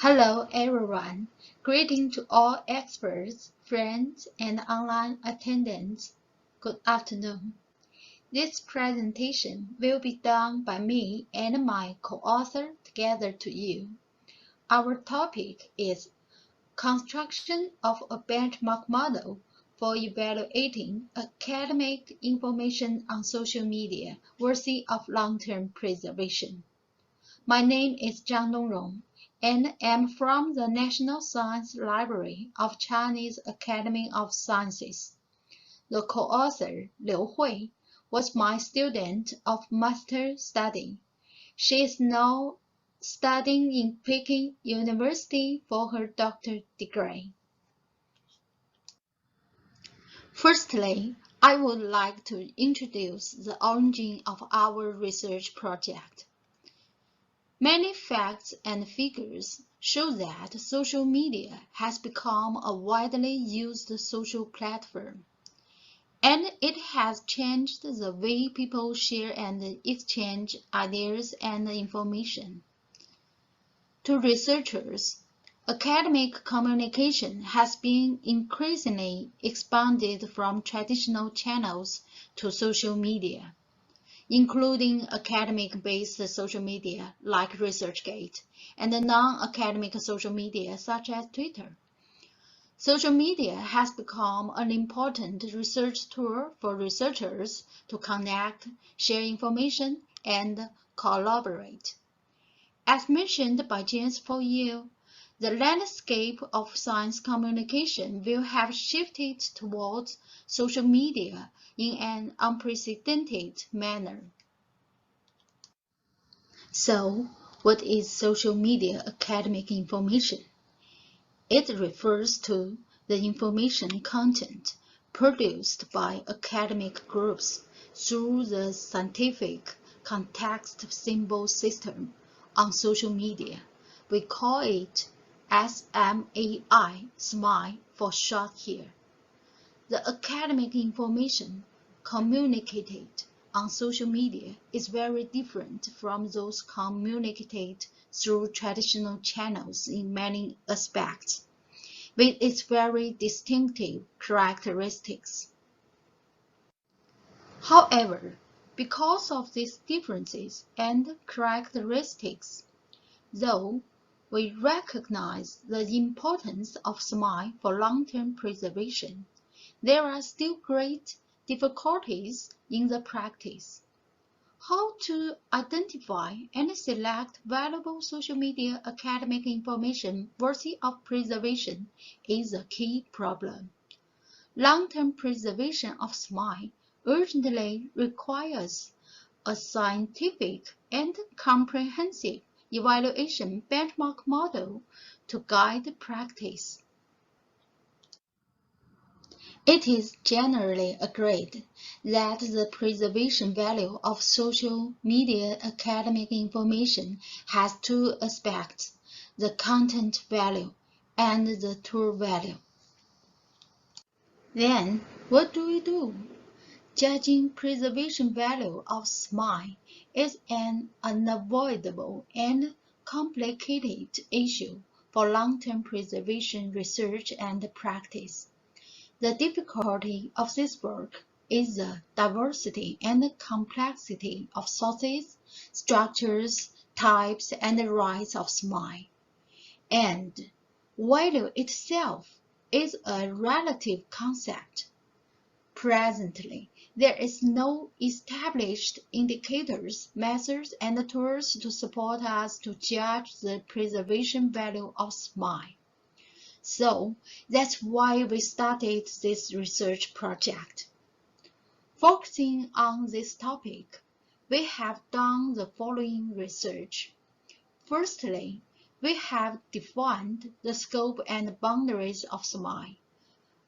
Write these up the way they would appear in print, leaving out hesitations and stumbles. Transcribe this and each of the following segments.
Hello everyone. Greetings to all experts, friends, and online attendants. Good afternoon. This presentation will be done by me and my co-author together to you. Our topic is construction of a benchmark model for evaluating academic information on social media worthy of long-term preservation. My name is Zhang Dongrong and am from the National Science Library of Chinese Academy of Sciences. The co-author, Liu Hui, was my student of master study. She is now studying in Peking University for her doctorate degree. Firstly, I would like to introduce the origin of our research project. Many facts and figures show that social media has become a widely used social platform, and it has changed the way people share and exchange ideas and information. To researchers, academic communication has been increasingly expanded from traditional channels to social media, including academic-based social media like ResearchGate and non-academic social media such as Twitter. Social media has become an important research tool for researchers to connect, share information, and collaborate. As mentioned by James Fourier, the landscape of science communication will have shifted towards social media in an unprecedented manner. So, what is social media academic information? It refers to the information content produced by academic groups through the scientific context symbol system on social media. We call it SMAI, SMAI for short here. The academic information communicated on social media is very different from those communicated through traditional channels in many aspects, with its very distinctive characteristics. However, because of these differences and characteristics, though we recognize the importance of SMAI for long-term preservation, there are still great difficulties in the practice. How to identify and select valuable social media academic information worthy of preservation is a key problem. Long-term preservation of SMAI urgently requires a scientific and comprehensive evaluation benchmark model to guide practice. It is generally agreed that the preservation value of social media academic information has two aspects, the content value and the tool value. Then, what do we do? Judging preservation value of SMAI is an unavoidable and complicated issue for long-term preservation research and practice. The difficulty of this work is the diversity and complexity of sources, structures, types, and rights of SMAI. And value itself is a relative concept. Presently, there is no established indicators, methods, and tools to support us to judge the preservation value of SMAI. So that's why we started this research project. Focusing on this topic, we have done the following research. Firstly, we have defined the scope and boundaries of SMAI.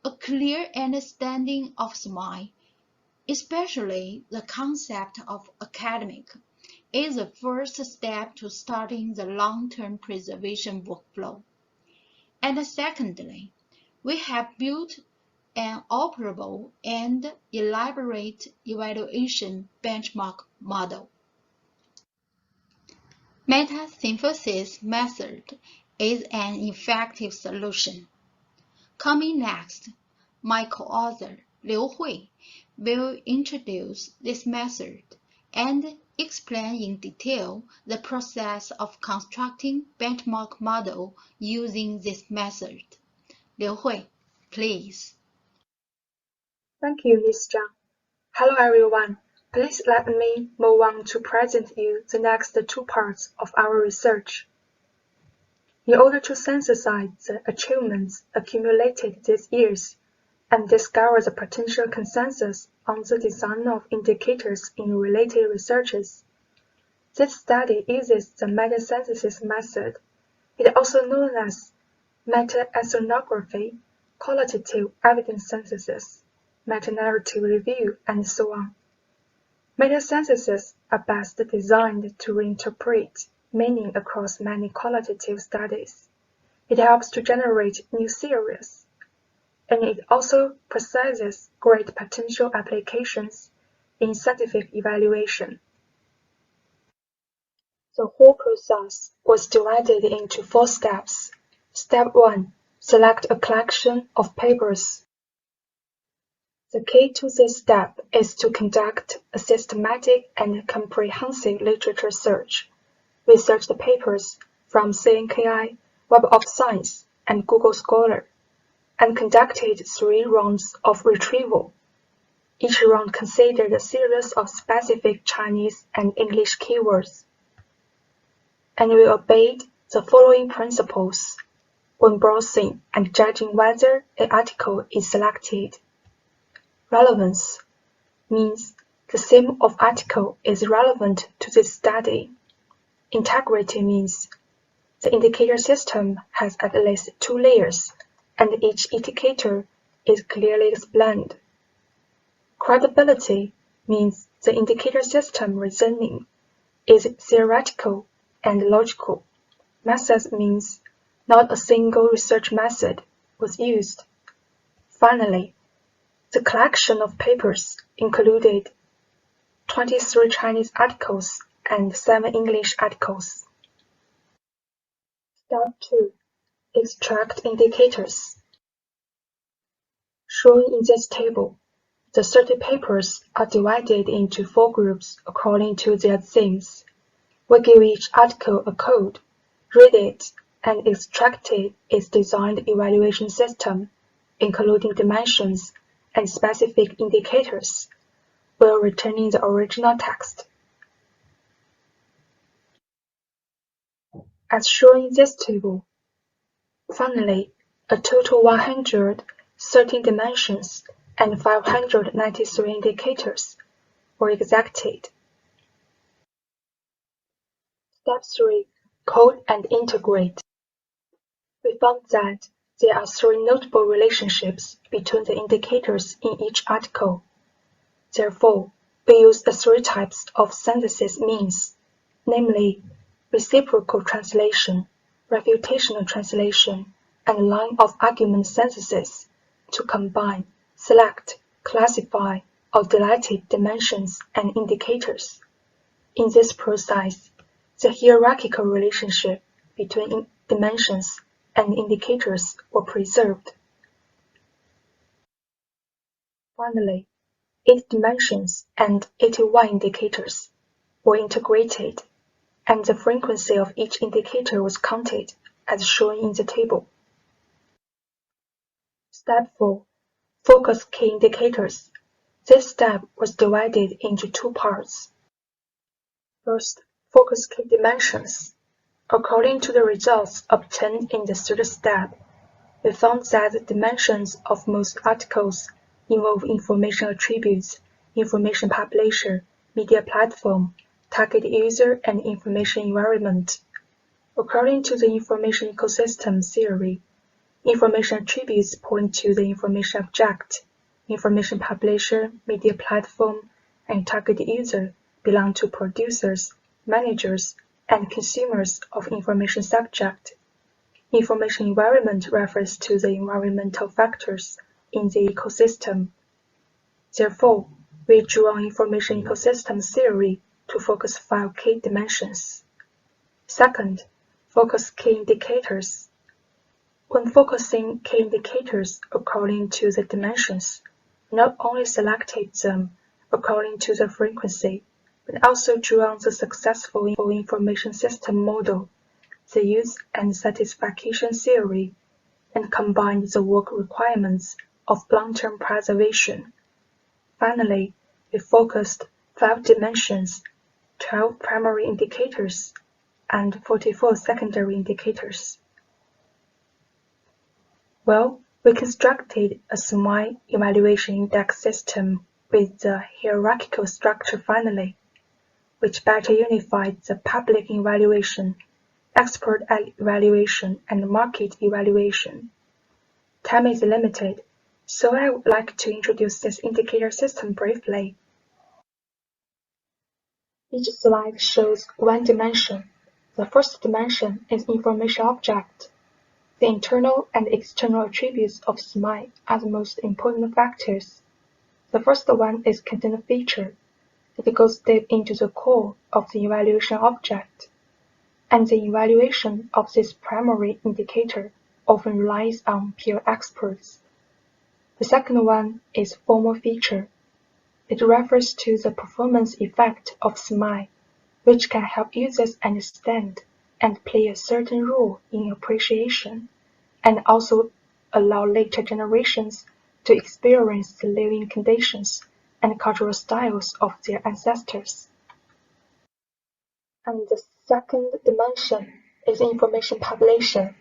A clear understanding of SMAI, especially the concept of academic, is the first step to starting the long-term preservation workflow. And secondly, we have built an operable and elaborate evaluation benchmark model. Meta-synthesis method is an effective solution. Coming next, my co-author Liu Hui will introduce this method and explain in detail the process of constructing benchmark model using this method. Liu Hui, please. Thank you, Ms. Zhang. Hello everyone. Please let me move on to present you the next two parts of our research. In order to synthesize the achievements accumulated these years and discover the potential consensus on the design of indicators in related researches, this study uses the meta-synthesis method. It is also known as meta-ethnography, qualitative evidence synthesis, meta-narrative review, and so on. Meta-syntheses are best designed to reinterpret meaning across many qualitative studies. It helps to generate new theories, and it also possesses great potential applications in scientific evaluation. The whole process was divided into 4 steps. Step 1. Select a collection of papers. The key to this step is to conduct a systematic and comprehensive literature search. Research the papers from CNKI, Web of Science, and Google Scholar, and conducted 3 rounds of retrieval. Each round considered a series of specific Chinese and English keywords, and we obeyed the following principles when browsing and judging whether an article is selected. Relevance means the theme of article is relevant to this study. Integrity means the indicator system has at least 2 layers, and each indicator is clearly explained. Credibility means the indicator system reasoning is theoretical and logical. Methods means not a single research method was used. Finally, the collection of papers included 23 Chinese articles and 7 English articles. Step 2. Extract indicators. Shown in this table, the 30 papers are divided into 4 groups according to their themes. We give each article a code, read it, and extract its designed evaluation system, including dimensions and specific indicators, while returning the original text. As shown in this table, finally, a total 113 dimensions and 593 indicators were extracted. Step 3. Code and integrate. We found that there are 3 notable relationships between the indicators in each article. Therefore, we use the 3 types of synthesis means, namely reciprocal translation, refutational translation, and line of argument synthesis to combine, select, classify, or delete dimensions and indicators. In this process, the hierarchical relationship between dimensions and indicators were preserved. Finally, 8 dimensions and 81 indicators were integrated, and the frequency of each indicator was counted, as shown in the table. Step 4. Focus key indicators. This step was divided into 2 parts. First, focus key dimensions. According to the results obtained in the 3rd step, we found that the dimensions of most articles involve information attributes, information publisher, media platform, target user, and information environment. According to the information ecosystem theory, information attributes point to the information object. Information publisher, media platform, and target user belong to producers, managers, and consumers of information subject. Information environment refers to the environmental factors in the ecosystem. Therefore, we drew on information ecosystem theory to focus 5 key dimensions. Second, Focus key indicators. When focusing key indicators according to the dimensions, not only selected them according to the frequency, but also drew on the successful information system model, the use and satisfaction theory, and combined the work requirements of long-term preservation. Finally, we focused 5 dimensions, 12 primary indicators, and 44 secondary indicators. Well, we constructed a SMI evaluation index system with the hierarchical structure finally, which better unified the public evaluation, expert evaluation, and market evaluation. Time is limited, so I would like to introduce this indicator system briefly. Each slide shows one dimension. The first dimension is information object. The internal and external attributes of SMI are the most important factors. The first one is content feature. It goes deep into the core of the evaluation object, and the evaluation of this primary indicator often relies on peer experts. The second one is formal feature. It refers to the performance effect of SMI, which can help users understand and play a certain role in appreciation, and also allow later generations to experience the living conditions and cultural styles of their ancestors. And the second dimension is information publication.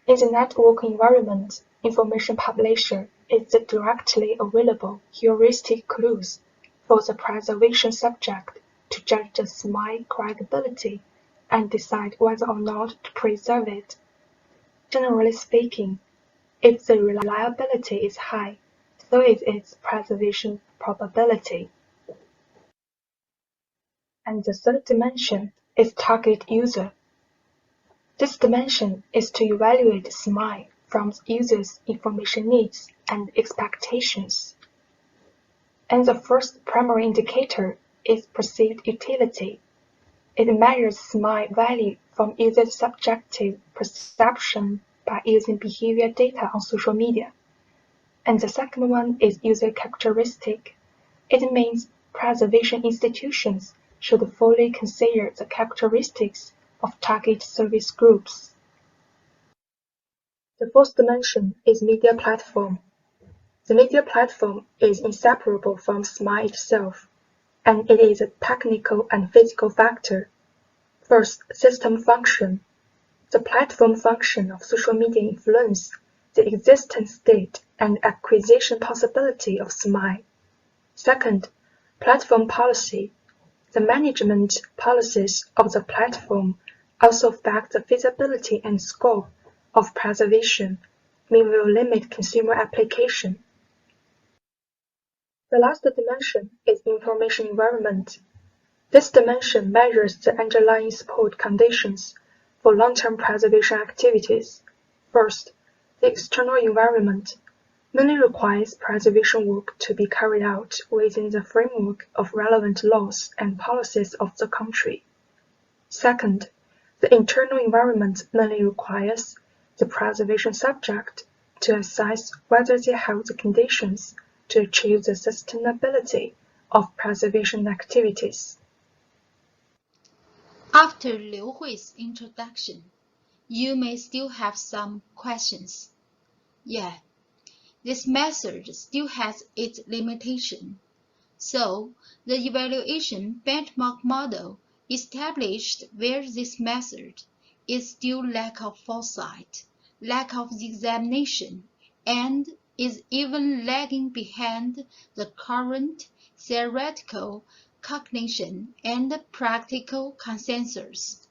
In the network environment, information publisher is the directly available heuristic clues for the preservation subject to judge the SMI credibility and decide whether or not to preserve it. Generally speaking, if the reliability is high, so is its preservation probability. And the third dimension is target user. This dimension is to evaluate SMI from users' information needs and expectations. And the first primary indicator is perceived utility. It measures SMI value from users' subjective perception by using behavior data on social media. And the second one is user characteristic. It means preservation institutions should fully consider the characteristics of target service groups. The fourth dimension is media platform. The media platform is inseparable from SMI itself, and it is a technical and physical factor. First, system function. The platform function of social media influence the existence state and acquisition possibility of SMI. Second, platform policy. The management policies of the platform also affect the feasibility and scope of preservation, mean will limit consumer application. The last dimension is information environment. This dimension measures the underlying support conditions for long-term preservation activities. First, the external environment mainly requires preservation work to be carried out within the framework of relevant laws and policies of the country. Second, the internal environment mainly requires the preservation subject to assess whether they have the conditions to achieve the sustainability of preservation activities. After Liu Hui's introduction, you may still have some questions. Yeah, this method still has its limitation. So, the evaluation benchmark model established where this method is still lack of foresight, lack of examination, and is even lagging behind the current theoretical cognition and practical consensus.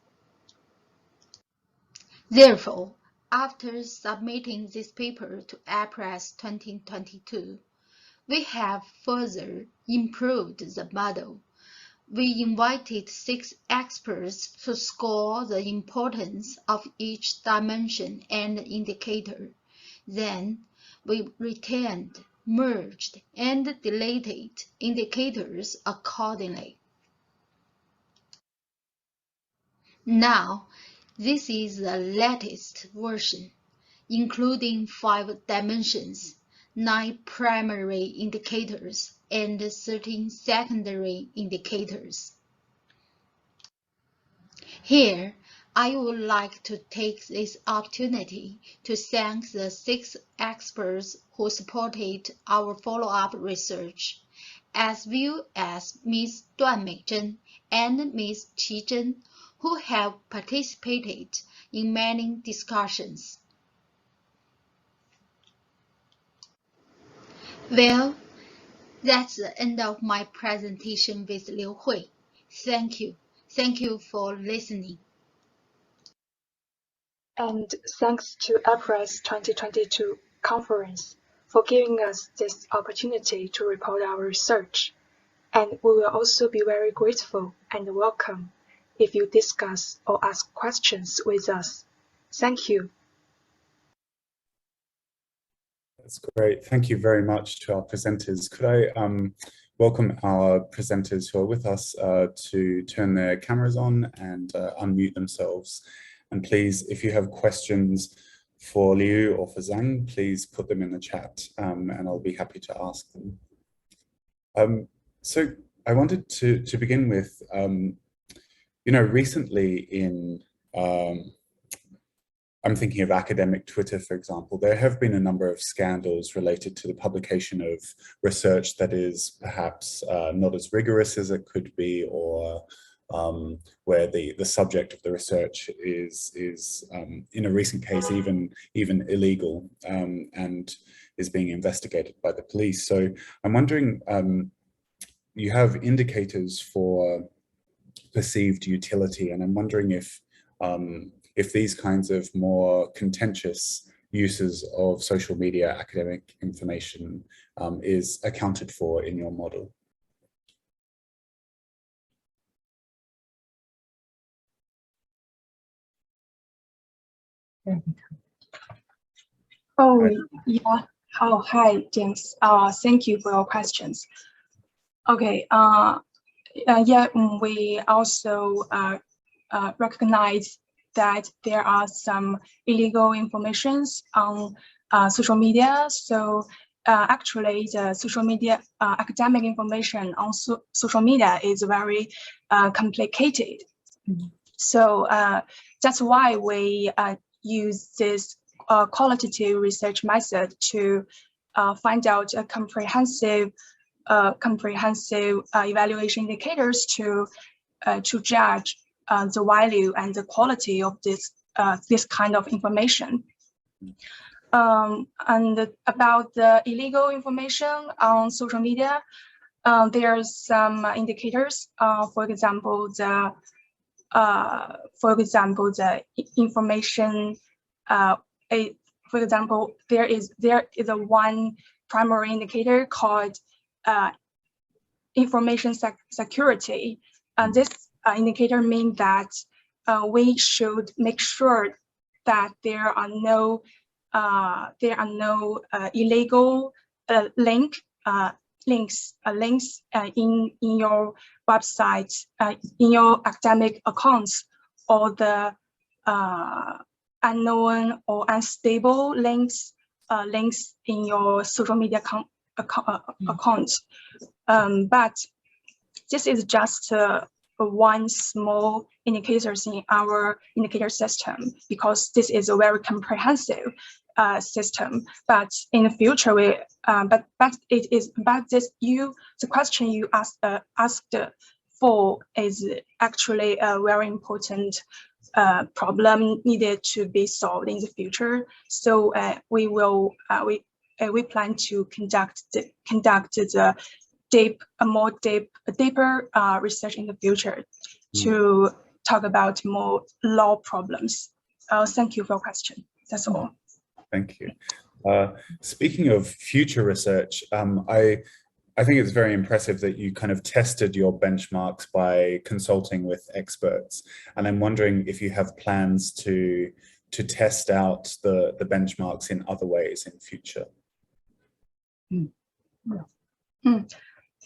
Therefore, after submitting this paper to iPres 2022, we have further improved the model. We invited 6 experts to score the importance of each dimension and indicator. Then, we retained, merged, and deleted indicators accordingly. Now, This is the latest version, including 5 dimensions, 9 primary indicators, and 13 secondary indicators. Here, I would like to take this opportunity to thank the 6 experts who supported our follow-up research, as well as Ms. Duan Meizhen and Ms. Qi Zhen, who have participated in many discussions. Well, that's the end of my presentation with Liu Hui. Thank you. Thank you for listening. And thanks to iPres 2022 conference for giving us this opportunity to report our research. And we will also be very grateful and welcome if you discuss or ask questions with us. Thank you. That's great. Thank you very much to our presenters. Could I welcome our presenters who are with us to turn their cameras on and unmute themselves. And please, if you have questions for Liu or for Zhang, please put them in the chat and I'll be happy to ask them. So I wanted to begin with, recently in, I'm thinking of academic Twitter, for example, there have been a number of scandals related to the publication of research that is perhaps not as rigorous as it could be, or where the subject of the research is in a recent case even illegal and is being investigated by the police. So I'm wondering, you have indicators for perceived utility, and I'm wondering if these kinds of more contentious uses of social media academic information is accounted for in your model. Oh, yeah. Oh, hi, James. Thank you for your questions. Okay. Yeah, we also recognize that there are some illegal informations on social media. So actually, the social media academic information on social media is very complicated. So that's why we use this qualitative research method to find out a comprehensive evaluation indicators to judge the value and the quality of this kind of information. And about the illegal information on social media, there's some indicators. For example, the information. For example, there is a one primary indicator called information security, and this indicator means that we should make sure that there are no illegal links in your website, in your academic accounts, or the unknown or unstable links in your social media accounts. But this is just one small indicators in our indicator system, because this is a very comprehensive system. But in the future, the question you asked for is actually a very important problem needed to be solved in the future. So we plan to conduct the deeper research in the future to talk about more law problems. Thank you for your question. That's all. Thank you. Speaking of future research, I think it's very impressive that you kind of tested your benchmarks by consulting with experts. And I'm wondering if you have plans to test out the benchmarks in other ways in future.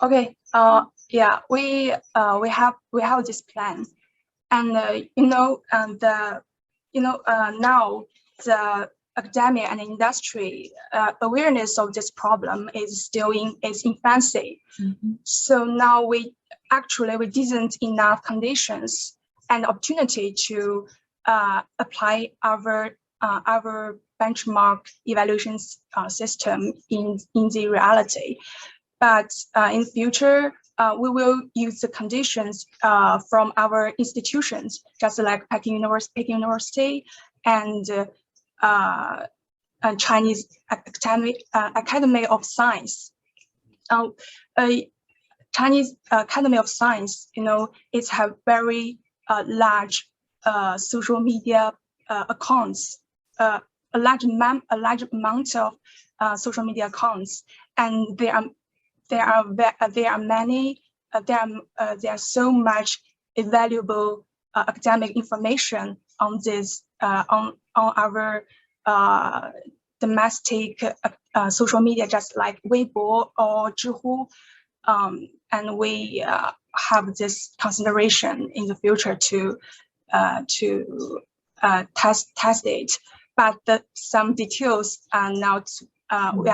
Okay. Yeah, we have this plan, and now the academia and industry awareness of this problem is still in its infancy. So now we didn't enough conditions and opportunity to apply our benchmark evaluation system in the reality. But in future, we will use the conditions from our institutions, just like Peking University and Chinese Academy of Science. Chinese Academy of Science, it have very large social media accounts, a large amount of social media accounts, and there are so much valuable academic information on this on our domestic social media, just like Weibo or Zhihu, and we have this consideration in the future to test it. But some details are not. We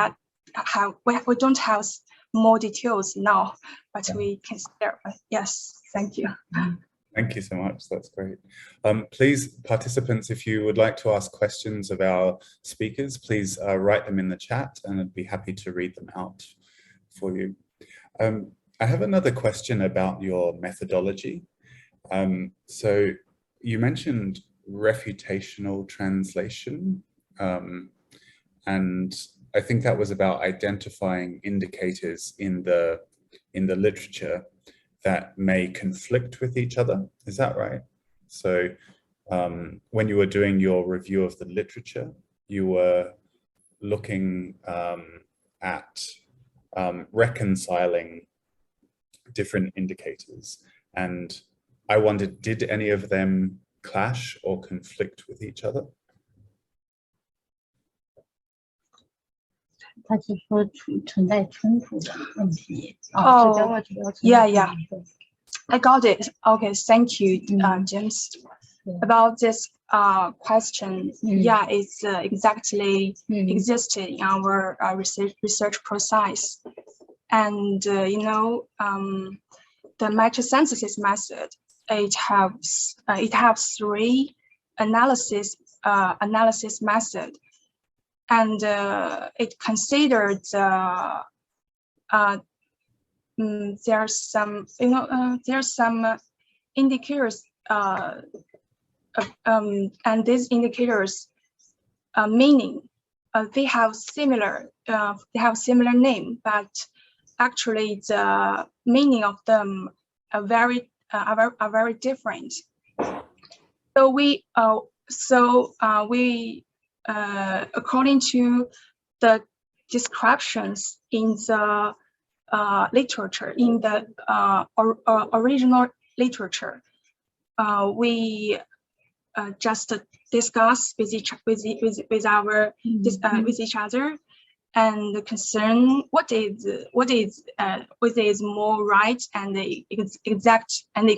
don't have more details now, but we can share. Yes, thank you. Thank you so much. That's great. Please, participants, if you would like to ask questions of our speakers, please write them in the chat, and I'd be happy to read them out for you. I have another question about your methodology. So you mentioned refutational translation, and I think that was about identifying indicators in the literature that may conflict with each other. Is that right? So when you were doing your review of the literature, you were looking at reconciling different indicators. And I wondered, did any of them clash or conflict with each other? 他是说存在冲突的问题。Yeah. I got it. Okay, thank you, James. About this question, yeah, it's exactly existed in our research process. And the matrix synthesis method, it has three analysis method, and it considered there's some indicators, and these indicators meaning they have similar name, but actually the meaning of them are very different. So we according to the descriptions in the literature, in the original literature, we just discuss with each other and concern what is more right and exact, and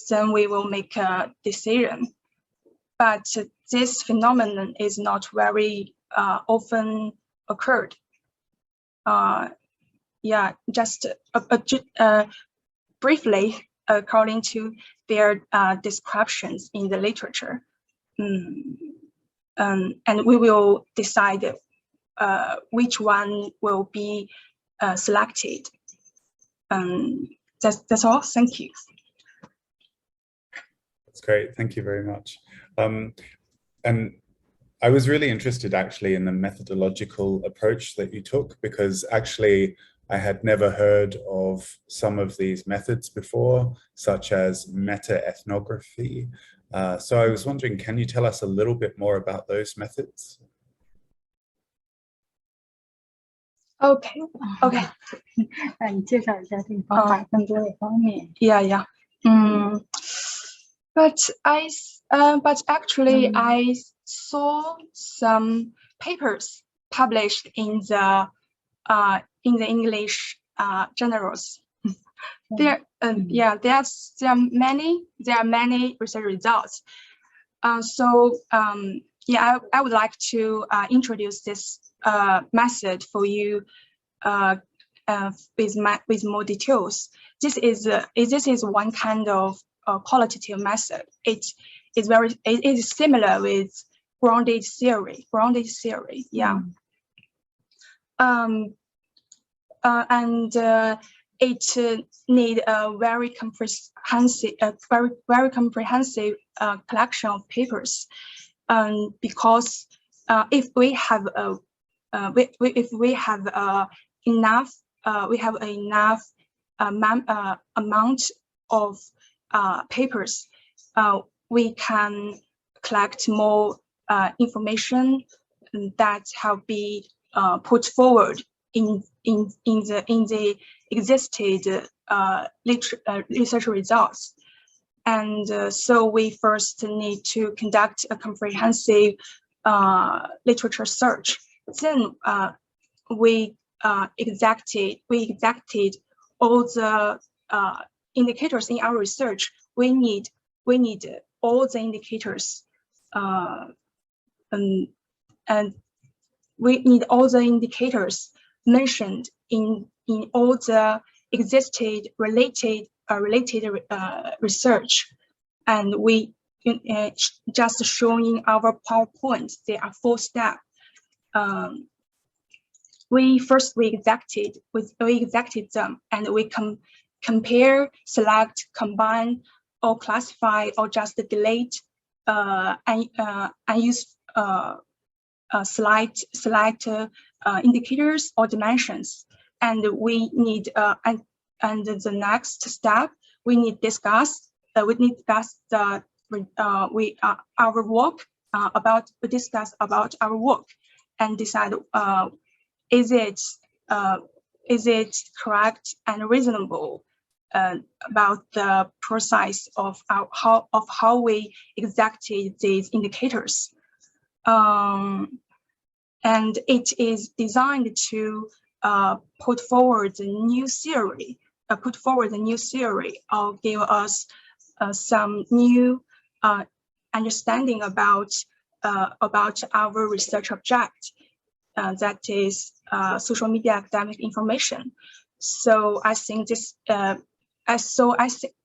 then we will make a decision. But this phenomenon is not very often occurred. Yeah, just briefly, according to their descriptions in the literature, and we will decide which one will be selected. That's all. Thank you. That's great. Thank you very much. And I was really interested actually in the methodological approach that you took, because actually I had never heard of some of these methods before, such as meta-ethnography. So I was wondering, can you tell us a little bit more about those methods? Okay. Yeah. But actually, I saw some papers published in the English journals, there are many research results. I would like to introduce this method for you with more details. This is one kind of qualitative method. It is similar with grounded theory. Yeah. It need a very comprehensive collection of papers, because if we have enough amount of papers, we can collect more information that have been put forward in the existed research results. And so we first need to conduct a comprehensive literature search. Then we exacted all the indicators in our research. We need all the indicators, and we need all the indicators mentioned in all the existed related research, and we just showing our PowerPoint. There are 4 steps. We exacted them, and we compare, select, combine, or classify, or just delete unused select indicators or dimensions. And we need and the next step, we need discuss our work discuss about our work and decide is it correct and reasonable about the process of how we exacted these indicators. And it is designed to put forward a new theory, or give us some new understanding about our research object, that is social media academic information. So I think this,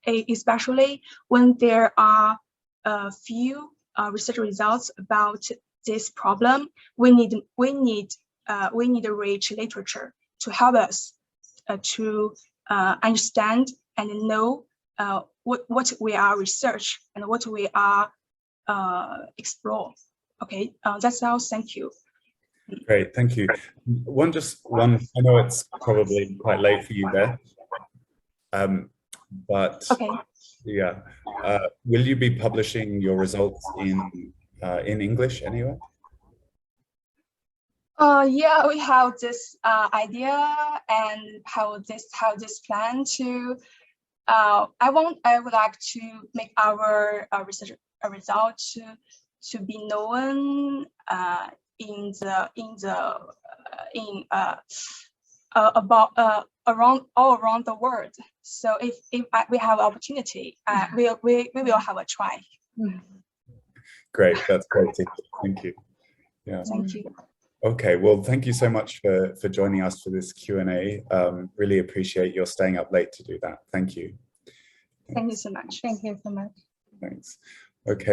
especially when there are a few research results about this problem, we need rich literature to help us to understand and know what we are research and what we are explore. Okay, that's all. Thank you. Great, thank you. One, I know it's probably quite late for you there, but okay. Yeah, will you be publishing your results in English anyway? Yeah, we have this idea and how this plan to. I would like to make our research result to be known all around the world. So if we have opportunity, we will have a try. Great, that's great to hear. Thank you. Yeah. Thank you. Okay, well, thank you so much for joining us for this Q&A. Really appreciate your staying up late to do that. Thank you. Thank you so much. Thank you so much. Thanks. Okay.